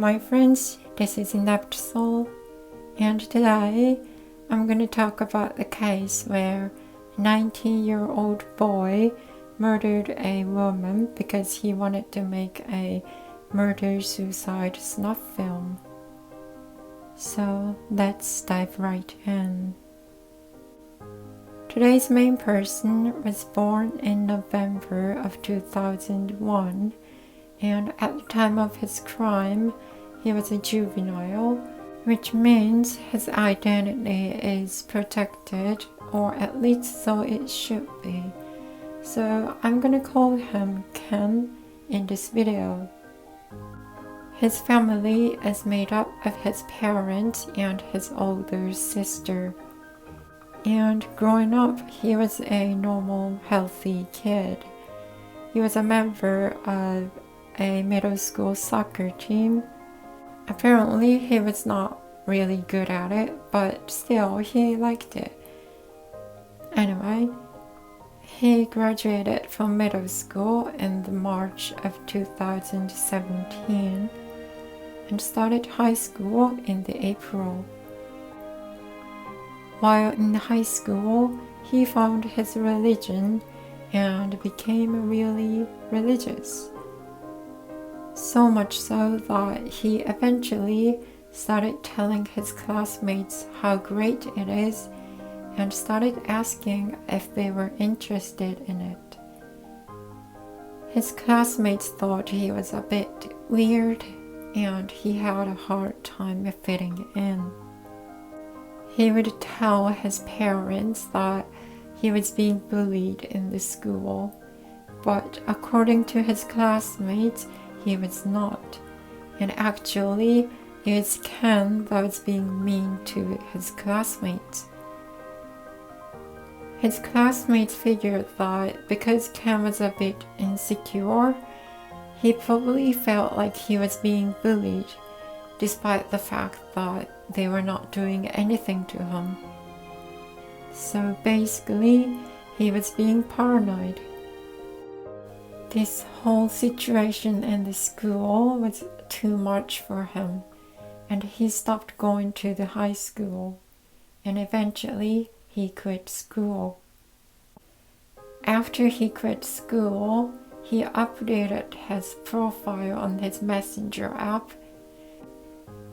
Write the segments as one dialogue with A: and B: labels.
A: my friends, this is Inept Soul, and today I'm going to talk about the case where a 19-year-old boy murdered a woman because he wanted to make a murder-suicide snuff film. So let's dive right in. Today's main person was born in November of 2001, and at the time of his crime, he was a juvenile, which means his identity is protected, or at least so it should be. So I'm gonna call him Ken in this video. His family is made up of his parents and his older sister. And growing up, he was a normal, healthy kid. He was a member of a middle school soccer team. Apparently, he was not really good at it, but still, he liked it. Anyway, he graduated from middle school in the March of 2017 and started high school in the April. While in high school, he found his religion and became really religious. So much so that he eventually started telling his classmates how great it is and started asking if they were interested in it. His classmates thought he was a bit weird and he had a hard time fitting in. He would tell his parents that he was being bullied in the school, but according to his classmates, he was not. And actually, it was Ken that was being mean to his classmates. His classmates figured that because Ken was a bit insecure, he probably felt like he was being bullied, despite the fact that they were not doing anything to him. So basically, he was being paranoid. This whole situation in the school was too much for him, and he stopped going to the high school, and eventually he quit school. After he quit school, he updated his profile on his Messenger app,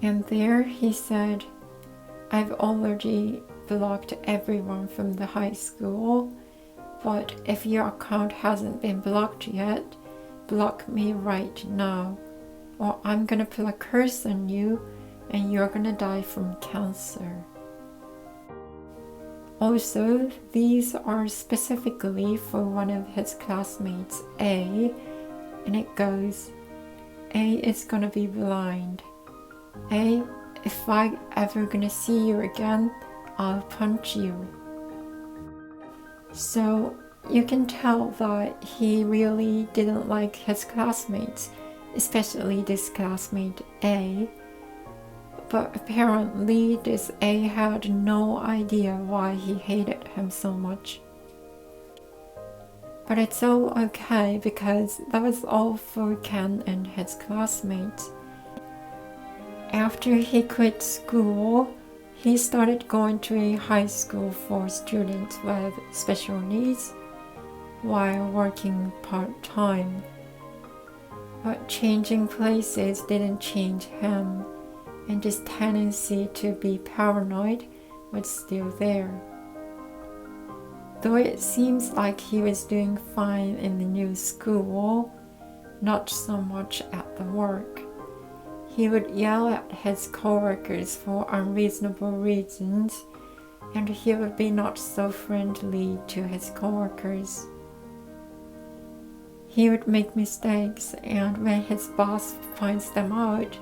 A: and there he said, "I've already blocked everyone from the high school, but if your account hasn't been blocked yet, block me right now, or I'm gonna put a curse on you and you're gonna die from cancer." Also, these are specifically for one of his classmates, A, and it goes, "A is gonna be blind. A, if I ever gonna see you again, I'll punch you." So you can tell that he really didn't like his classmates, especially this classmate A. But apparently this A had no idea why he hated him so much. But it's all okay because that was all for Ken and his classmates. After he quit school, he started going to a high school for students with special needs while working part-time. But changing places didn't change him, and this tendency to be paranoid was still there. Though it seems like he was doing fine in the new school, not so much at the work. He would yell at his coworkers for unreasonable reasons, and he would be not so friendly to his coworkers. He would make mistakes, and when his boss finds them out,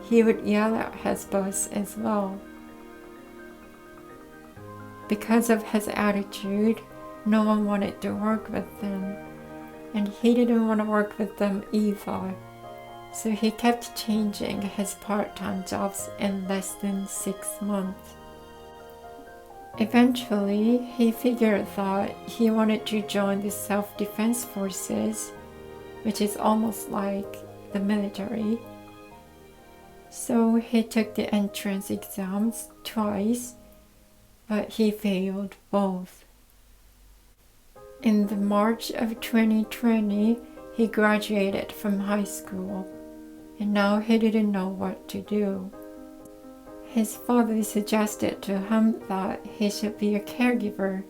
A: he would yell at his boss as well. Because of his attitude, no one wanted to work with him, and he didn't want to work with them either. So he kept changing his part-time jobs in less than 6 months. Eventually, he figured that he wanted to join the self-defense forces, which is almost like the military. So he took the entrance exams twice, but he failed both. In the March of 2020, he graduated from high school, and now he didn't know what to do. His father suggested to him that he should be a caregiver.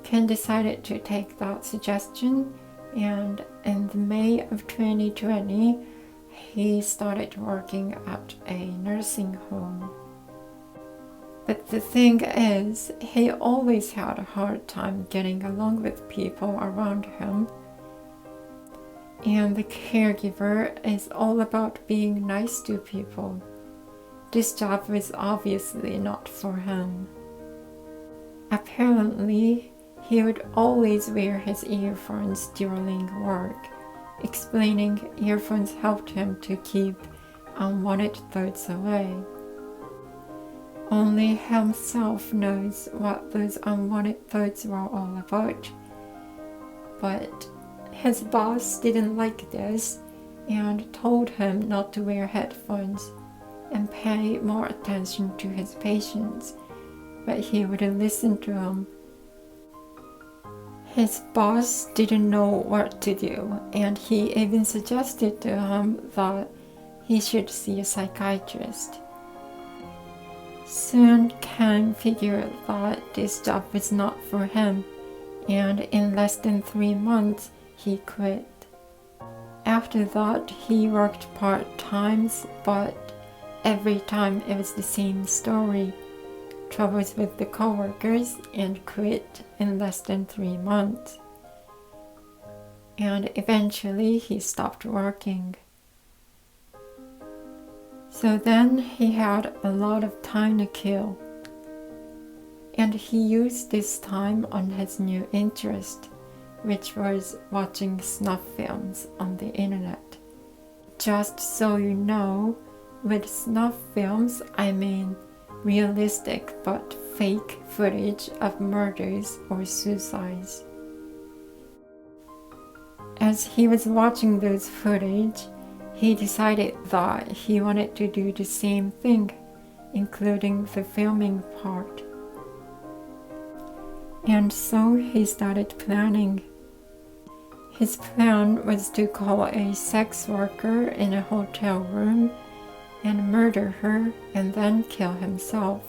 A: Ken decided to take that suggestion, and in May of 2020, he started working at a nursing home. But the thing is, he always had a hard time getting along with people around him. And the caregiver is all about being nice to people. This job was obviously not for him. Apparently, he would always wear his earphones during work, explaining earphones helped him to keep unwanted thoughts away. Only himself knows what those unwanted thoughts were all about. But his boss didn't like this and told him not to wear headphones and pay more attention to his patients, but he wouldn't listen to him. His boss didn't know what to do, and he even suggested to him that he should see a psychiatrist. Soon Ken figured that this job was not for him, and in less than 3 months he quit. After that, he worked part-time, but every time it was the same story. Troubles with the coworkers, and quit in less than 3 months. And eventually he stopped working. So then he had a lot of time to kill. And he used this time on his new interest, which was watching snuff films on the internet. Just so you know, with snuff films, I mean realistic but fake footage of murders or suicides. As he was watching those footage, he decided that he wanted to do the same thing, including the filming part. And so he started planning. His plan was to call a sex worker in a hotel room and murder her and then kill himself.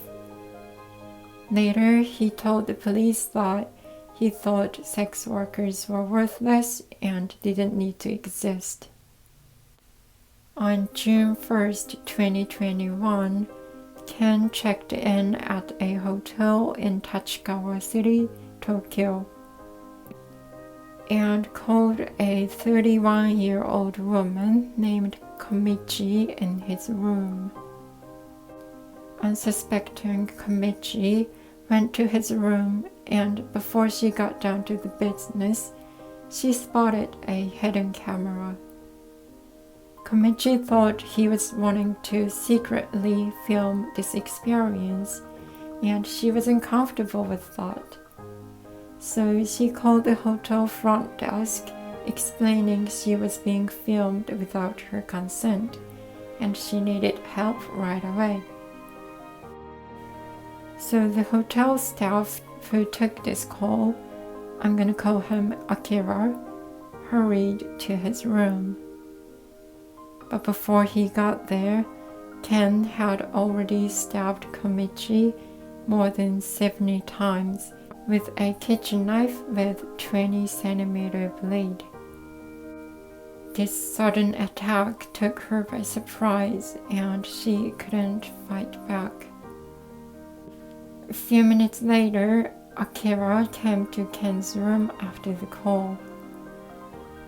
A: Later, he told the police that he thought sex workers were worthless and didn't need to exist. On June 1st, 2021, Ken checked in at a hotel in Tachikawa City, Tokyo, and called a 31-year-old woman named Komichi in his room. Unsuspecting Komichi went to his room, and before she got down to the business, she spotted a hidden camera. Komichi thought he was wanting to secretly film this experience, and she was uncomfortable with that. So she called the hotel front desk, explaining she was being filmed without her consent, and she needed help right away. So the hotel staff who took this call, I'm gonna call him Akira, hurried to his room. But before he got there, Ken had already stabbed Komichi more than 70 times with a kitchen knife with 20-centimeter blade. This sudden attack took her by surprise, and she couldn't fight back. A few minutes later, Akira came to Ken's room after the call.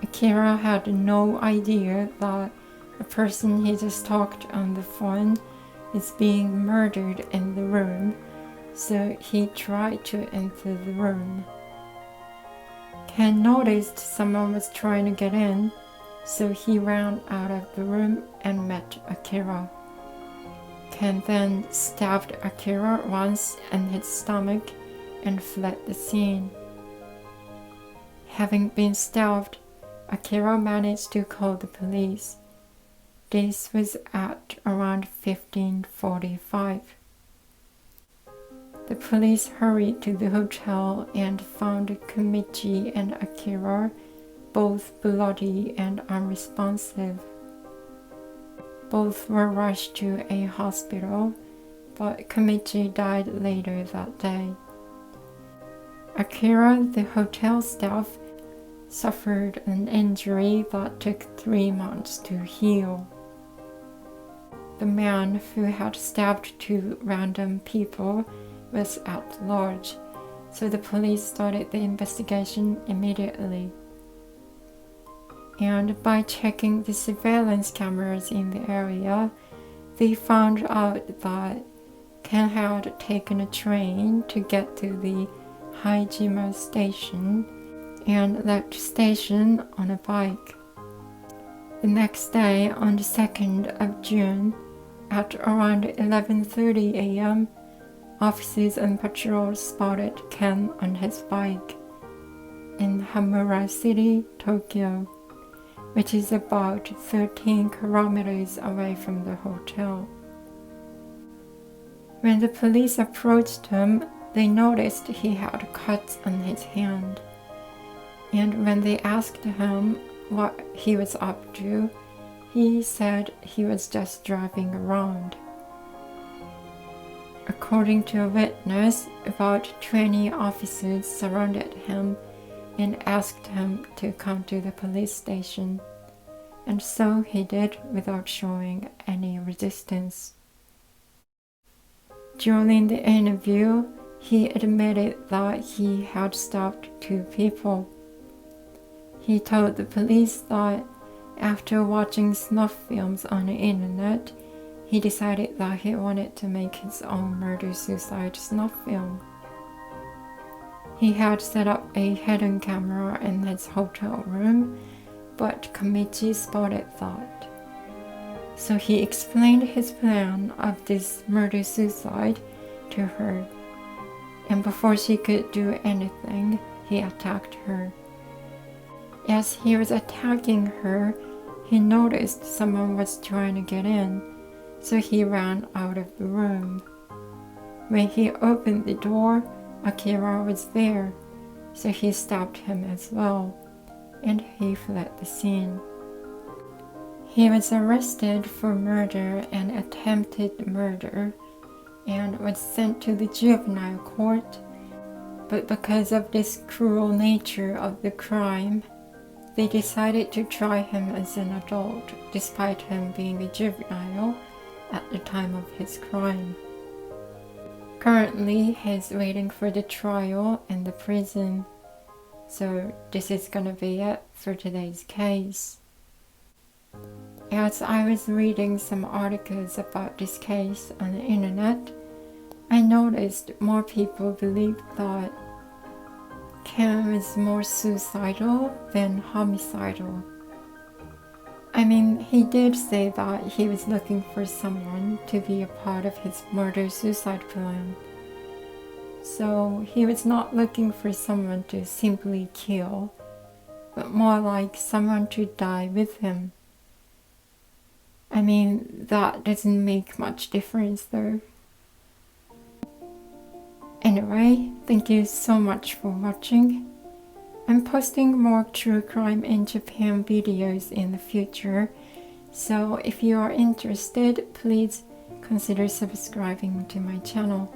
A: Akira had no idea that the person he just talked on the phone is being murdered in the room, so he tried to enter the room. Ken noticed someone was trying to get in, so he ran out of the room and met Akira. Ken then stabbed Akira once in his stomach and fled the scene. Having been stabbed, Akira managed to call the police. This was at around 15:45. The police hurried to the hotel and found Komichi and Akira both bloody and unresponsive. Both were rushed to a hospital, but Komichi died later that day. Akira, the hotel staff, suffered an injury that took 3 months to heal. The man who had stabbed 2 random people was at large, so the police started the investigation immediately. And by checking the surveillance cameras in the area, they found out that Ken had taken a train to get to the Haijima station and left the station on a bike. The next day, on the 2nd of June, at around 11:30 a.m., officers on patrol spotted Ken on his bike in Hamura City, Tokyo, which is about 13 kilometers away from the hotel. When the police approached him, they noticed he had cuts on his hand. And when they asked him what he was up to, he said he was just driving around. According to a witness, about 20 officers surrounded him and asked him to come to the police station, and so he did without showing any resistance. During the interview, he admitted that he had stabbed 2 people. He told the police that after watching snuff films on the internet, he decided that he wanted to make his own murder-suicide snuff film. He had set up a hidden camera in his hotel room, but Komichi spotted that. So he explained his plan of this murder-suicide to her, and before she could do anything, he attacked her. As he was attacking her, he noticed someone was trying to get in, so he ran out of the room. When he opened the door, Akira was there, so he stabbed him as well, and he fled the scene. He was arrested for murder and attempted murder and was sent to the juvenile court, but because of this cruel nature of the crime, they decided to try him as an adult despite him being a juvenile at the time of his crime. Currently, he's waiting for the trial in the prison. So this is gonna be it for today's case. As I was reading some articles about this case on the internet, I noticed more people believed that Ken was more suicidal than homicidal. I mean, he did say that he was looking for someone to be a part of his murder-suicide plan. So he was not looking for someone to simply kill, but more like someone to die with him. I mean, that doesn't make much difference though. Anyway, thank you so much for watching. I'm posting more true crime in Japan videos in the future, so if you are interested, please consider subscribing to my channel.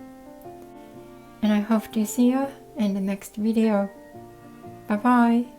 A: And I hope to see you in the next video. Bye bye!